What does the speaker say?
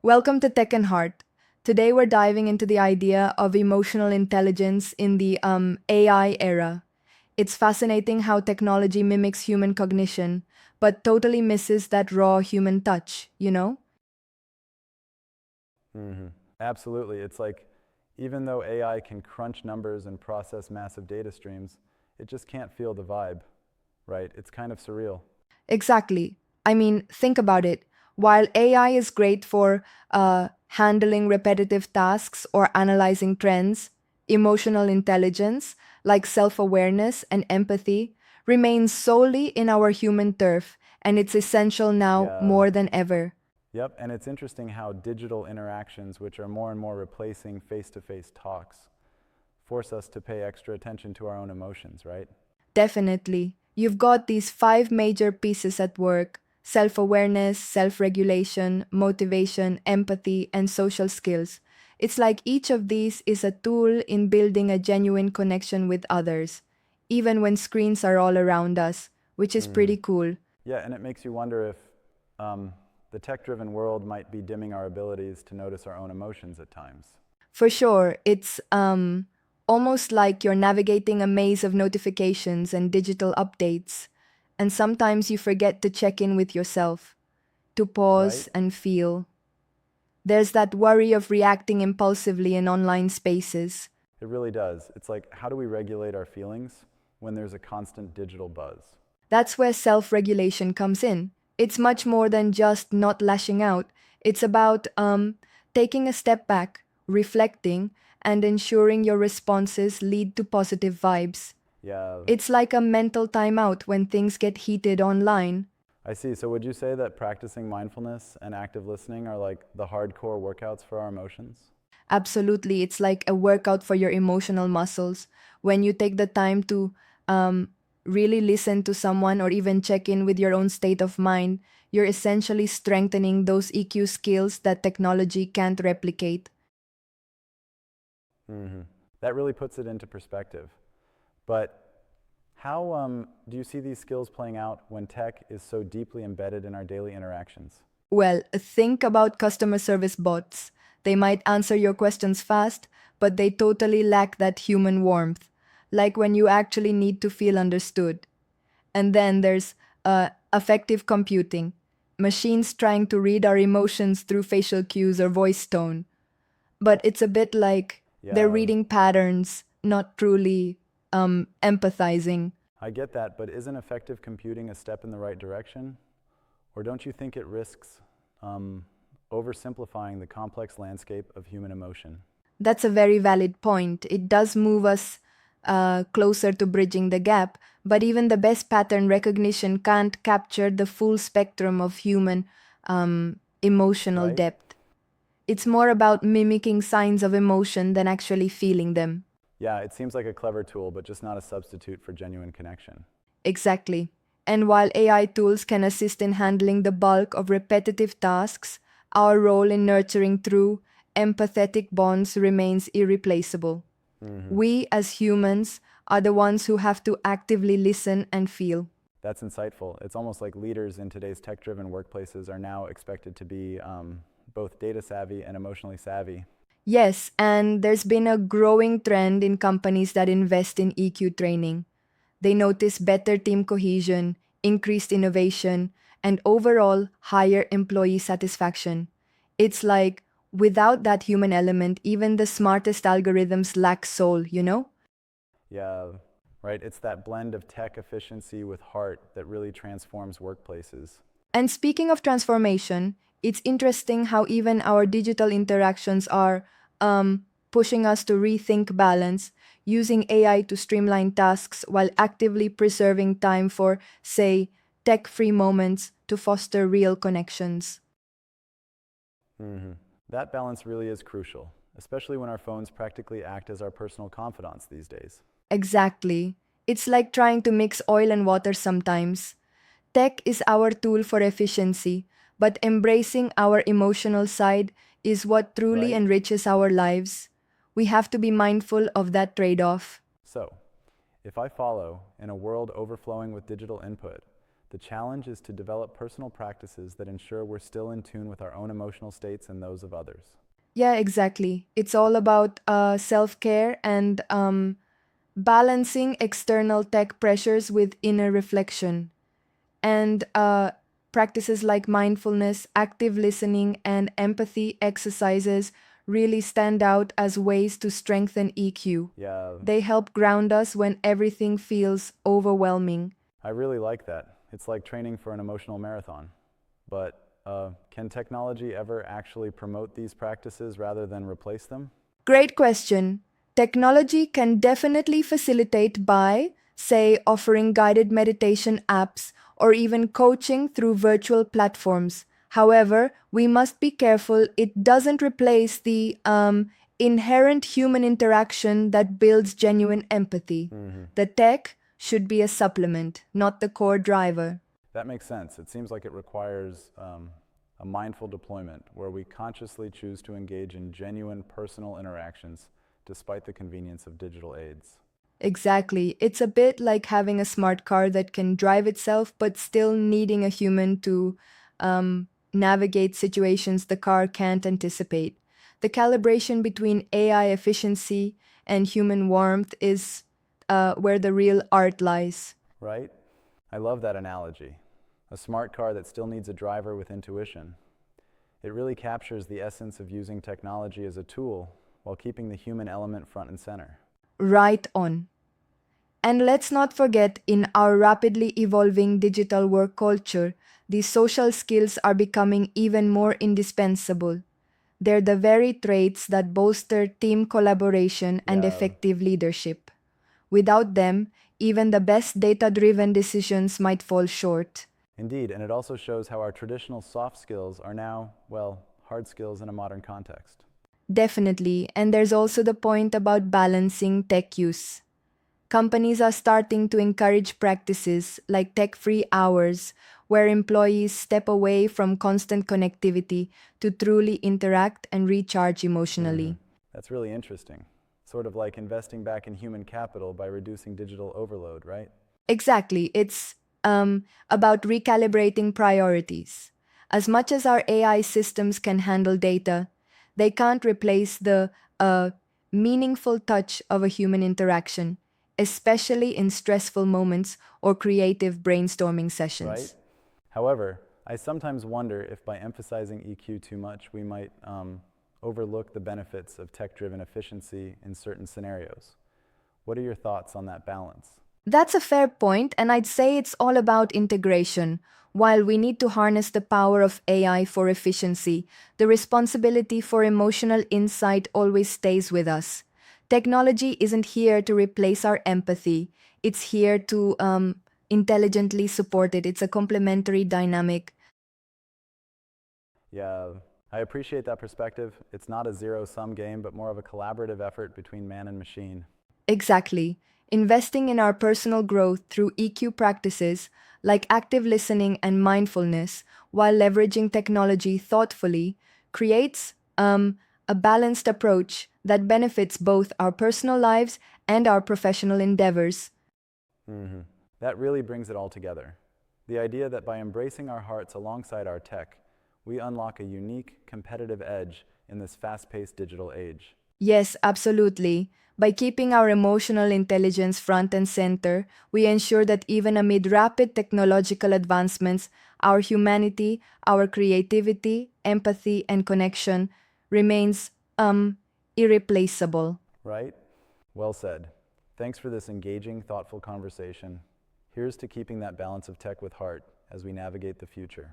Welcome to Tech and Heart. Today we're diving into the idea of emotional intelligence in the AI era. It's fascinating how technology mimics human cognition, but totally misses that raw human touch, you know? hmm Absolutely. It's like even though AI can crunch numbers and process massive data streams, it just can't feel the vibe, right? It's kind of surreal. Exactly. I mean, think about it. While AI is great for handling repetitive tasks or analyzing trends, emotional intelligence, like self awareness and empathy, remains solely in our human turf, and it's essential now Yeah. more than ever. Yep. And it's interesting how digital interactions, which are more and more replacing face to face talks, force us to pay extra attention to our own emotions, right? Definitely. You've got these five major pieces at work: self awareness, self regulation, motivation, empathy, and social skills. It's like each of these is a tool in building a genuine connection with others, even when screens are all around us, which is hmm pretty cool. Yeah. And it makes you wonder if um, the tech driven world might be dimming our abilities to notice our own emotions at times. For sure, it's almost like you're navigating a maze of notifications and digital updates, and sometimes you forget to check in with yourself, to Right? pause and feel. There's that worry of reacting impulsively in online spaces. It really does. It's like, how do we regulate our feelings when there's a constant digital buzz? That's where self regulation comes in. It's much more than just not lashing out, it's about taking a step back, reflecting, and ensuring your responses lead to positive vibes. Yeah, It's like a mental timeout when things get heated online. I see. So, would you say that practicing mindfulness and active listening are like the hardcore workouts for our emotions? Absolutely. It's like a workout for your emotional muscles. When you take the time to um, really listen to someone or even check in with your own state of mind, you're essentially strengthening those EQ skills that technology can't replicate. hmm That really puts it into perspective. But how do you see these skills playing out when tech is so deeply embedded in our daily interactions? Well, think about customer service bots. They might answer your questions fast, but they totally lack that human warmth, like when you actually need to feel understood. And then there's affective computing, machines trying to read our emotions through facial cues or voice tone. But it's a bit like they're Yeah, reading patterns, not truly empathizing. I get that, but isn't effective computing a step in the right direction? Or don't you think it risks um, oversimplifying the complex landscape of human emotion? That's a very valid point. It does move us closer to bridging the gap, but even the best pattern recognition can't capture the full spectrum of human emotional Right? depth. It's more about mimicking signs of emotion than actually feeling them. Yeah, it seems like a clever tool, but just not a substitute for genuine connection. Exactly. And while AI tools can assist in handling the bulk of repetitive tasks, our role in nurturing true, empathetic bonds remains irreplaceable. hmm We, as humans, are the ones who have to actively listen and feel. That's insightful. It's almost like leaders in today's tech driven workplaces are now expected to be both data savvy and emotionally savvy. Yes, and there's been a growing trend in companies that invest in EQ training. They notice better team cohesion, increased innovation, and overall higher employee satisfaction. It's like, without that human element, even the smartest algorithms lack soul, you know? Yeah, right? It's that blend of tech efficiency with heart that really transforms workplaces. And speaking of transformation, it's interesting how even our digital interactions are pushing us to rethink balance, using AI to streamline tasks while actively preserving time for, say, tech free moments to foster real connections. hmm That balance really is crucial, especially when our phones practically act as our personal confidants these days. Exactly. It's like trying to mix oil and water sometimes. Tech is our tool for efficiency, but embracing our emotional side is what truly Right? enriches our lives. We have to be mindful of that trade off. So, if I follow in a world overflowing with digital input, The challenge is to develop personal practices that ensure we're still in tune with our own emotional states and those of others. Yeah, exactly. It's all about self care and balancing external tech pressures with inner reflection. And practices like mindfulness, active listening, and empathy exercises really stand out as ways to strengthen EQ. Yeah, They help ground us when everything feels overwhelming. I really like that. It's like training for an emotional marathon. But can technology ever actually promote these practices rather than replace them? Great question. Technology can definitely facilitate by, say, offering guided meditation apps or even coaching through virtual platforms. However, we must be careful it doesn't replace the inherent human interaction that builds genuine empathy. The tech should be a supplement, not the core driver. That makes sense. It seems like it requires a mindful deployment where we consciously choose to engage in genuine personal interactions despite the convenience of digital aids. Exactly. It's a bit like having a smart car that can drive itself, but still needing a human to navigate situations the car can't anticipate. The calibration between AI efficiency and human warmth is where the real art lies. Right? I love that analogy. A smart car that still needs a driver with intuition. It really captures the essence of using technology as a tool while keeping the human element front and center. Right on. And let's not forget, in our rapidly evolving digital work culture, these social skills are becoming even more indispensable. They're the very traits that bolster team collaboration and Yeah, effective leadership. Without them, even the best data driven decisions might fall short. indeed. And it also shows how our traditional soft skills are now, well, hard skills in a modern context. Definitely, and there's also the point about balancing tech use. Companies are starting to encourage practices like tech free hours, where employees step away from constant connectivity to truly interact and recharge emotionally. That's really interesting. Sort of like investing back in human capital by reducing digital overload, right? Exactly, it's about recalibrating priorities. As much as our AI systems can handle data, they can't replace the uh, meaningful touch of a human interaction, especially in stressful moments or creative brainstorming Right? sessions. However, I sometimes wonder if by emphasizing EQ too much, we might overlook the benefits of tech driven efficiency in certain scenarios. What are your thoughts on that balance? That's a fair point, and I'd say it's all about integration. While we need to harness the power of AI for efficiency, the responsibility for emotional insight always stays with us. Technology isn't here to replace our empathy, it's here to intelligently support it. It's a complementary dynamic. Yeah, I appreciate that perspective. It's not a zero sum game, but more of a collaborative effort between man and machine. Exactly. Investing in our personal growth through EQ practices like active listening and mindfulness while leveraging technology thoughtfully creates a balanced approach that benefits both our personal lives and our professional endeavors. hmm That really brings it all together. The idea that by embracing our hearts alongside our tech, we unlock a unique competitive edge in this fast paced digital age. Yes, absolutely. By keeping our emotional intelligence front and center, we ensure that even amid rapid technological advancements, our humanity, our creativity, empathy, and connection remains irreplaceable. Right? Well said. Thanks for this engaging, thoughtful conversation. Here's to keeping that balance of tech with heart as we navigate the future.